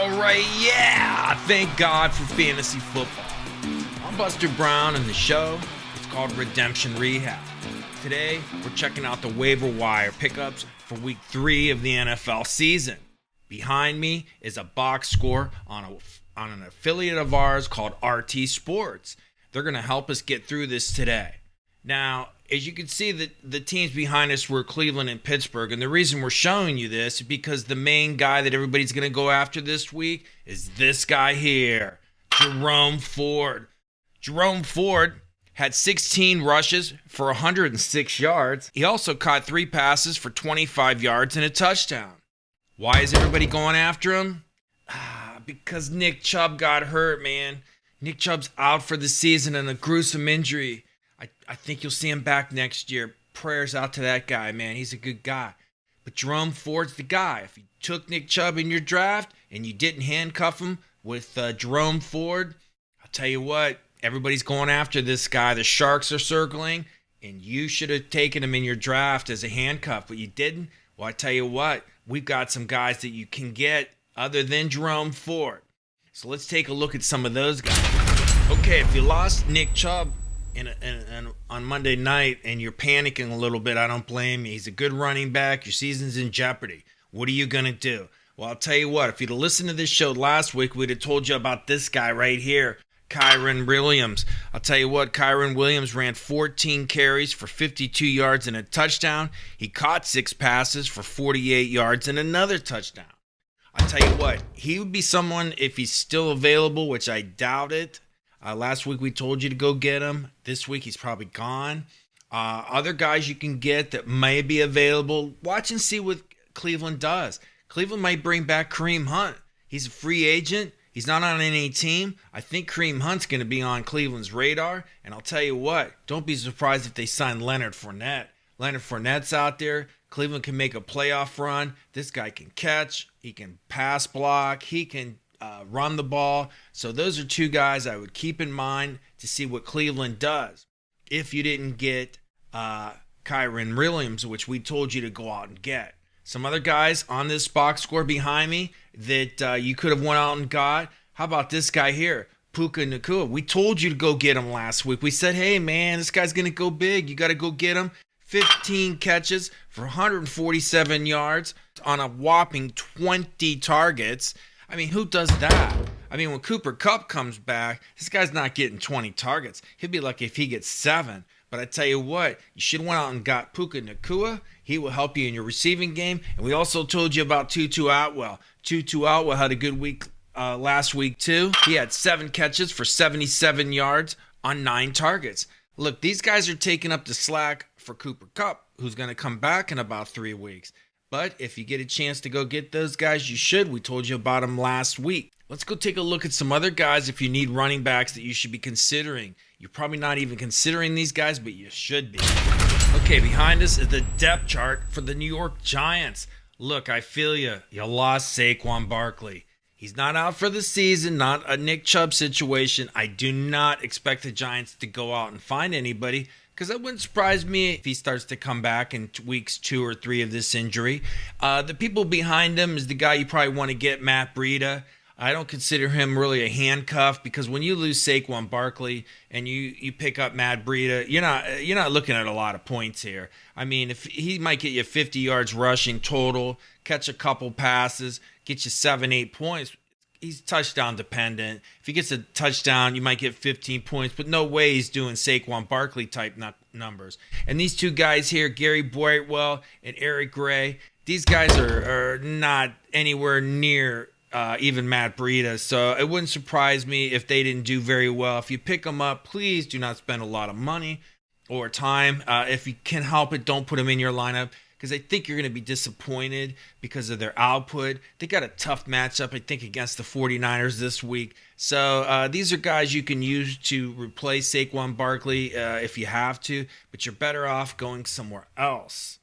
All right, yeah! Thank God for fantasy football. I'm Buster Brown, and the show is called Redemption Rehab. Today, we're checking out the Waiver Wire pickups for Week 3 of the NFL season. Behind me is a box score on an affiliate of ours called RT Sports. They're going to help us get through this today. Now, as you can see, the teams behind us were Cleveland and Pittsburgh, and the reason we're showing you this is because the main guy that everybody's going to go after this week is this guy here, Jerome Ford. Jerome Ford had 16 rushes for 106 yards. He also caught 3 passes for 25 yards and a touchdown. Why is everybody going after him? Because Nick Chubb got hurt, man. Nick Chubb's out for the season in a gruesome injury. I think you'll see him back next year. Prayers out to that guy, man. He's a good guy. But Jerome Ford's the guy. If you took Nick Chubb in your draft and you didn't handcuff him with Jerome Ford, I'll tell you what, everybody's going after this guy. The Sharks are circling, and you should have taken him in your draft as a handcuff, but you didn't. Well, I tell you what, we've got some guys that you can get other than Jerome Ford. So let's take a look at some of those guys. Okay, if you lost Nick Chubb on Monday night and you're panicking a little bit, I don't blame you. He's a good running back. Your season's in jeopardy. What are you going to do? Well, I'll tell you what. If you'd have listened to this show last week, we'd have told you about this guy right here, Kyren Williams. I'll tell you what, Kyren Williams ran 14 carries for 52 yards and a touchdown. He caught 6 passes for 48 yards and another touchdown. I'll tell you what, he would be someone, if he's still available, which I doubt it. Last week we told you to go get him. This week he's probably gone. Other guys you can get that may be available, watch and see what Cleveland does. Cleveland might bring back Kareem Hunt. He's a free agent. He's not on any team. I think Kareem Hunt's going to be on Cleveland's radar. And I'll tell you what, don't be surprised if they sign Leonard Fournette. Leonard Fournette's out there. Cleveland can make a playoff run. This guy can catch. He can pass block. He can run the ball. So those are 2 guys I would keep in mind to see what Cleveland does. If you didn't get Kyren Williams, which we told you to go out and get. Some other guys on this box score behind me that you could have went out and got. How about this guy here, Puka Nacua? We told you to go get him last week. We said, hey, man, this guy's going to go big. You got to go get him. 15 catches for 147 yards on a whopping 20 targets. I mean, who does that? I mean, when Cooper Kupp comes back, this guy's not getting 20 targets. He'd be lucky if he gets 7. But I tell you what, you should have went out and got Puka Nacua. He will help you in your receiving game. And we also told you about Tutu Atwell. Tutu Atwell had a good week last week too. He had 7 catches for 77 yards on 9 targets. Look, these guys are taking up the slack for Cooper Kupp, who's going to come back in about 3 weeks. But if you get a chance to go get those guys, you should. We told you about them last week. Let's go take a look at some other guys if you need running backs that you should be considering. You're probably not even considering these guys, but you should be. Okay, behind us is the depth chart for the New York Giants. Look, I feel you. You lost Saquon Barkley. He's not out for the season, not a Nick Chubb situation. I do not expect the Giants to go out and find anybody, because that wouldn't surprise me if he starts to come back in weeks 2 or 3 of this injury. The people behind him is the guy you probably want to get, Matt Breida. I don't consider him really a handcuff, because when you lose Saquon Barkley and you pick up Matt Breida, you're not looking at a lot of points here. I mean, if he might get you 50 yards rushing total, catch a couple passes, get you 7-8 points. He's touchdown dependent. If he gets a touchdown, you might get 15 points, but no way he's doing Saquon Barkley type numbers. And these 2 guys here, Gary Boydwell and Eric Gray, these guys are not anywhere near even Matt Breida. So it wouldn't surprise me if they didn't do very well. If you pick them up, please do not spend a lot of money or time. If you can help it, don't put them in your lineup, because I think you're going to be disappointed because of their output. They got a tough matchup, I think, against the 49ers this week. So these are guys you can use to replace Saquon Barkley if you have to, but you're better off going somewhere else.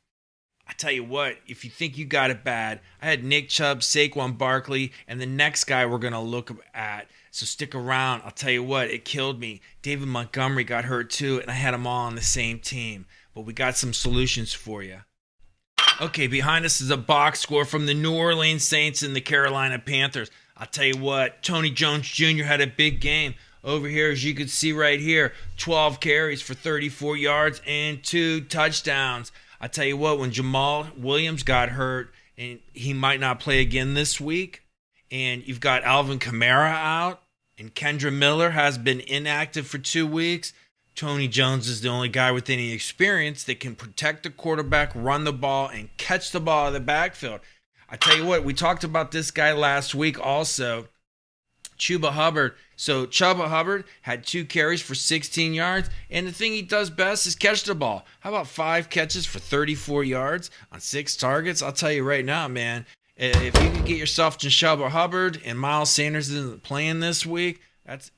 I tell you what, if you think you got it bad, I had Nick Chubb, Saquon Barkley, and the next guy we're going to look at. So stick around. I'll tell you what, it killed me. David Montgomery got hurt too, and I had them all on the same team. But we got some solutions for you. Okay, behind us is a box score from the New Orleans Saints and the Carolina Panthers. I'll tell you what, Tony Jones Jr. had a big game. Over here, as you can see right here, 12 carries for 34 yards and 2 touchdowns. I tell you what, when Jamal Williams got hurt, and he might not play again this week, and you've got Alvin Kamara out, and Kendra Miller has been inactive for 2 weeks, Tony Jones is the only guy with any experience that can protect the quarterback, run the ball, and catch the ball out of the backfield. I tell you what, we talked about this guy last week also, Chuba Hubbard. So Chuba Hubbard had 2 carries for 16 yards, and the thing he does best is catch the ball. How about 5 catches for 34 yards on 6 targets? I'll tell you right now, man, if you can get yourself to Chuba Hubbard and Miles Sanders isn't playing this week,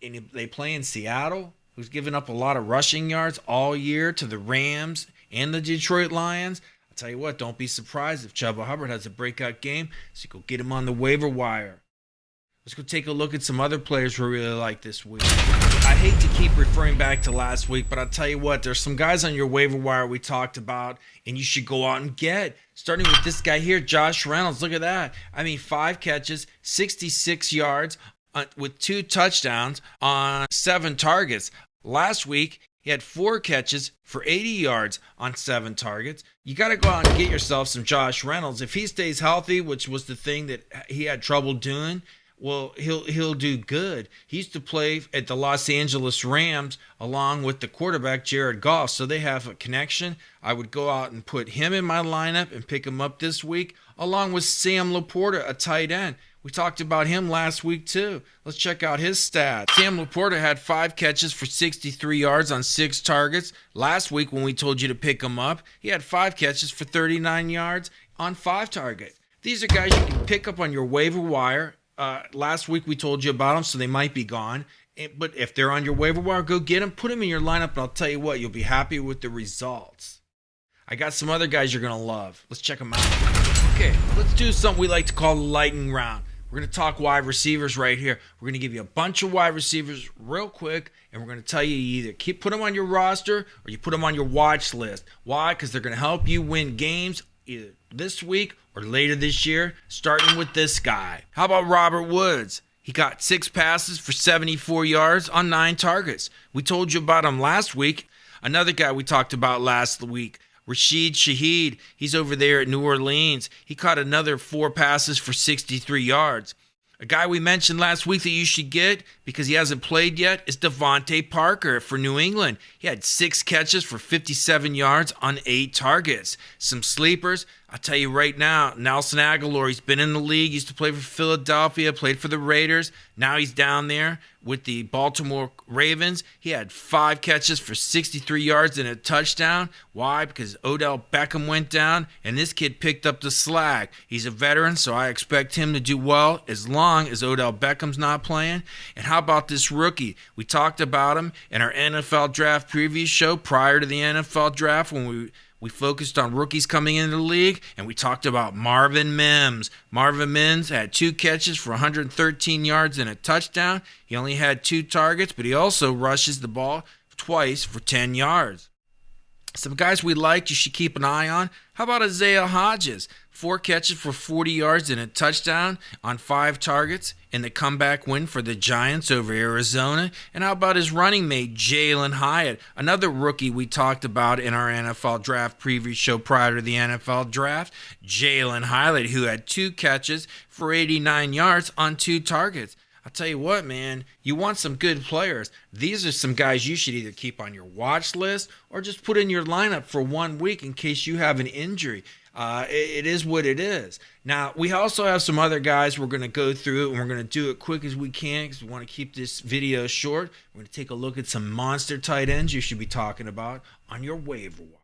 they play in Seattle, who's given up a lot of rushing yards all year to the Rams and the Detroit Lions. I'll tell you what, don't be surprised if Chuba Hubbard has a breakout game, so you go get him on the waiver wire. Let's go take a look at some other players we really like this week. I hate to keep referring back to last week, but I'll tell you what, there's some guys on your waiver wire we talked about, and you should go out and get. Starting with this guy here, Josh Reynolds. Look at that. 5 catches, 66 yards, with 2 touchdowns on 7 targets. Last week, he had 4 catches for 80 yards on 7 targets. You got to go out and get yourself some Josh Reynolds. If he stays healthy, which was the thing that he had trouble doing, well, he'll do good. He used to play at the Los Angeles Rams along with the quarterback, Jared Goff, so they have a connection. I would go out and put him in my lineup and pick him up this week, along with Sam Laporta, a tight end. We talked about him last week too. Let's check out his stats. Sam Laporta had 5 catches for 63 yards on 6 targets. Last week when we told you to pick him up, he had 5 catches for 39 yards on 5 targets. These are guys you can pick up on your waiver wire. Last week we told you about them, so they might be gone. But if they're on your waiver wire, go get them. Put them in your lineup, and I'll tell you what, you'll be happy with the results. I got some other guys you're going to love. Let's check them out. Okay, let's do something we like to call the lightning round. We're going to talk wide receivers right here. We're going to give you a bunch of wide receivers real quick, and we're going to tell you either put them on your roster or you put them on your watch list. Why? Because they're going to help you win games either this week or later this year, starting with this guy. How about Robert Woods? He got 6 passes for 74 yards on 9 targets. We told you about him last week. Another guy we talked about last week, Rashid Shaheed, he's over there at New Orleans. He caught another 4 passes for 63 yards. A guy we mentioned last week that you should get because he hasn't played yet is Devontae Parker for New England. He had 6 catches for 57 yards on 8 targets. Some sleepers, I'll tell you right now, Nelson Aguilar, he's been in the league, used to play for Philadelphia, played for the Raiders. Now he's down there with the Baltimore Ravens. He had 5 catches for 63 yards and a touchdown. Why? Because Odell Beckham went down, and this kid picked up the slack. He's a veteran, so I expect him to do well as long as Odell Beckham's not playing. And how about this rookie? We talked about him in our NFL Draft Preview show prior to the NFL Draft when we focused on rookies coming into the league, and we talked about Marvin Mims. Marvin Mims had 2 catches for 113 yards and a touchdown. He only had 2 targets, but he also rushes the ball twice for 10 yards. Some guys we liked you should keep an eye on. How about Isaiah Hodgins? 4 catches for 40 yards and a touchdown on 5 targets in the comeback win for the Giants over Arizona. And how about his running mate, Jalen Hyatt, another rookie we talked about in our NFL Draft Preview show prior to the NFL Draft. Jalen Hyatt, who had 2 catches for 89 yards on 2 targets. I'll tell you what, man, you want some good players. These are some guys you should either keep on your watch list or just put in your lineup for 1 week in case you have an injury. It is what it is. Now, we also have some other guys we're going to go through, and we're going to do it quick as we can because we want to keep this video short. We're going to take a look at some monster tight ends you should be talking about on your waiver wire.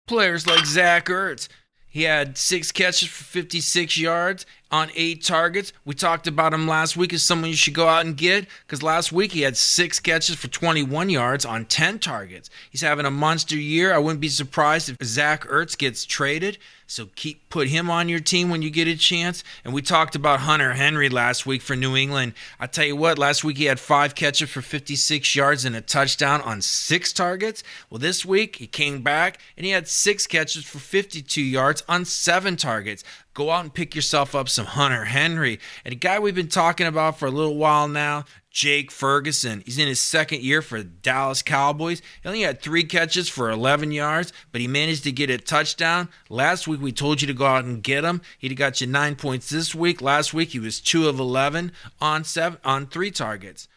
Players like Zach Ertz. He had 6 catches for 56 yards on 8 targets. We talked about him last week as someone you should go out and get because last week he had 6 catches for 21 yards on 10 targets. He's having a monster year. I wouldn't be surprised if Zach Ertz gets traded. So put him on your team when you get a chance. And we talked about Hunter Henry last week for New England. I tell you what, last week he had 5 catches for 56 yards and a touchdown on 6 targets. Well, this week he came back and he had 6 catches for 52 yards on 7 targets. Go out and pick yourself up some Hunter Henry. And a guy we've been talking about for a little while now, Jake Ferguson. He's in his 2nd year for the Dallas Cowboys. He only had 3 catches for 11 yards, but he managed to get a touchdown. Last week we told you to go out and get him. He got you 9 points this week. Last week he was 2 of 11 on 3 targets.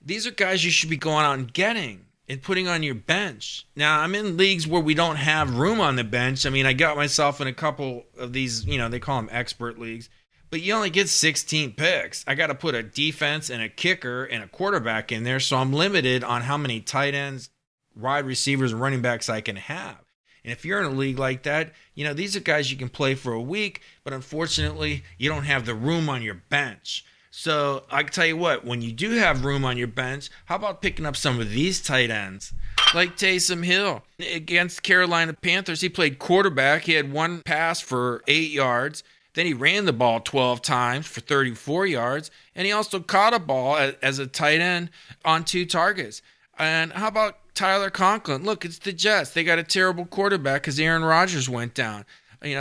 These are guys you should be going out and getting and putting on your bench. Now, I'm in leagues where we don't have room on the bench. I mean, I got myself in a couple of these, they call them expert leagues. But you only get 16 picks. I got to put a defense and a kicker and a quarterback in there, so I'm limited on how many tight ends, wide receivers, and running backs I can have. And if you're in a league like that, these are guys you can play for a week, but unfortunately, you don't have the room on your bench. So I can tell you what, when you do have room on your bench, how about picking up some of these tight ends? Like Taysom Hill. Against Carolina Panthers, he played quarterback. He had 1 pass for 8 yards. Then he ran the ball 12 times for 34 yards, and he also caught a ball as a tight end on 2 targets. And how about Tyler Conklin? Look, it's the Jets. They got a terrible quarterback because Aaron Rodgers went down.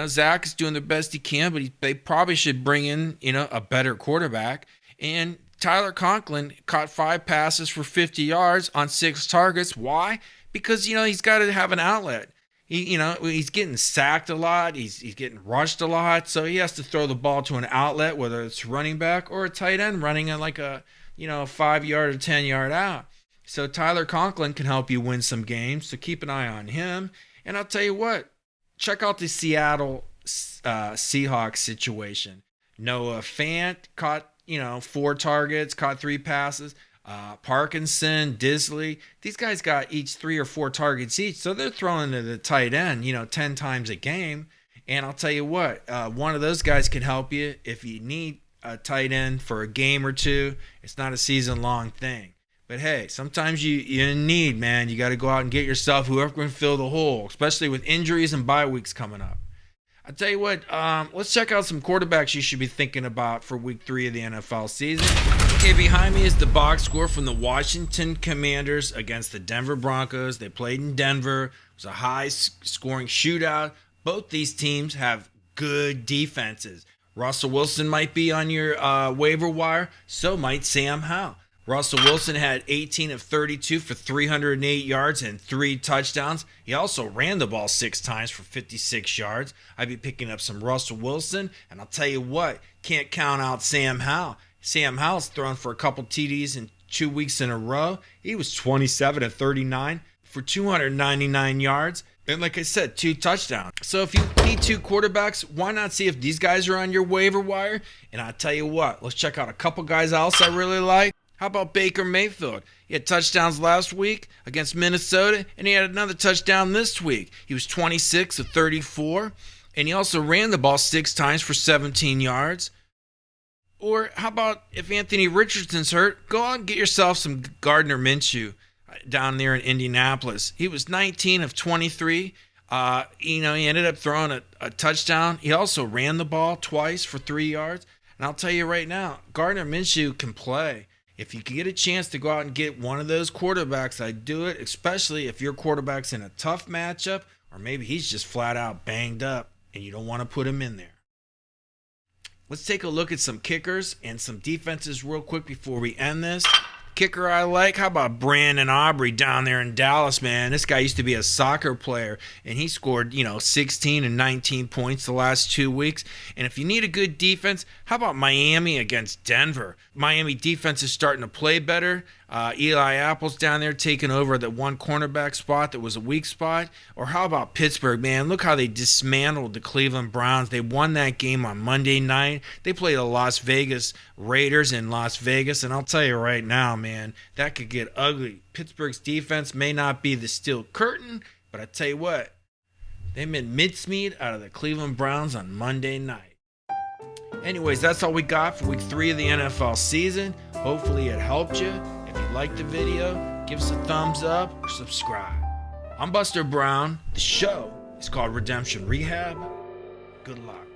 Zach is doing the best he can, but they probably should bring in, a better quarterback. And Tyler Conklin caught 5 passes for 50 yards on 6 targets. Why? Because, he's got to have an outlet. He's getting sacked a lot. He's getting rushed a lot. So he has to throw the ball to an outlet, whether it's running back or a tight end running in like a 5-yard or 10-yard out. So Tyler Conklin can help you win some games. So keep an eye on him. And I'll tell you what, check out the Seattle Seahawks situation. Noah Fant caught 4 targets, caught 3 passes. Parkinson, Disley, these guys got each 3 or 4 targets each, so they're throwing to the tight end, 10 times a game. And I'll tell you what, one of those guys can help you if you need a tight end for a game or 2. It's not a season-long thing. But hey, sometimes you're in need, man. You got to go out and get yourself whoever can fill the hole, especially with injuries and bye weeks coming up. I tell you what, let's check out some quarterbacks you should be thinking about for week 3 of the NFL season. Okay, behind me is the box score from the Washington Commanders against the Denver Broncos. They played in Denver. It was a high-scoring shootout. Both these teams have good defenses. Russell Wilson might be on your waiver wire. So might Sam Howell. Russell Wilson had 18 of 32 for 308 yards and 3 touchdowns. He also ran the ball 6 times for 56 yards. I'd be picking up some Russell Wilson, and I'll tell you what, can't count out Sam Howell. Sam Howell's thrown for a couple TDs in 2 weeks in a row. He was 27 of 39 for 299 yards. And like I said, 2 touchdowns. So if you need 2 quarterbacks, why not see if these guys are on your waiver wire? And I'll tell you what, let's check out a couple guys else I really like. How about Baker Mayfield? He had touchdowns last week against Minnesota, and he had another touchdown this week. He was 26 of 34, and he also ran the ball 6 times for 17 yards. Or how about if Anthony Richardson's hurt, go out and get yourself some Gardner Minshew down there in Indianapolis. He was 19 of 23. He ended up throwing a touchdown. He also ran the ball twice for 3 yards. And I'll tell you right now, Gardner Minshew can play. If you can get a chance to go out and get one of those quarterbacks, I'd do it, especially if your quarterback's in a tough matchup or maybe he's just flat out banged up and you don't want to put him in there. Let's take a look at some kickers and some defenses real quick before we end this. Kicker I like, how about Brandon Aubrey down there in Dallas, man? This guy used to be a soccer player, and he scored, 16 and 19 points the last 2 weeks. And if you need a good defense, how about Miami against Denver? Miami defense is starting to play better. Eli Apple's down there taking over the one cornerback spot that was a weak spot. Or how about Pittsburgh, man? Look how they dismantled the Cleveland Browns. They won that game on Monday night. They played the Las Vegas Raiders in Las Vegas, and I'll tell you right now, man, that could get ugly. Pittsburgh's defense may not be the steel curtain, but I tell you what, they made mincemeat out of the Cleveland Browns on Monday night. Anyways, that's all we got for week 3 of the NFL season. Hopefully it helped you. If you liked the video, give us a thumbs up or subscribe. I'm Buster Brown. The show is called Redemption Rehab. Good luck.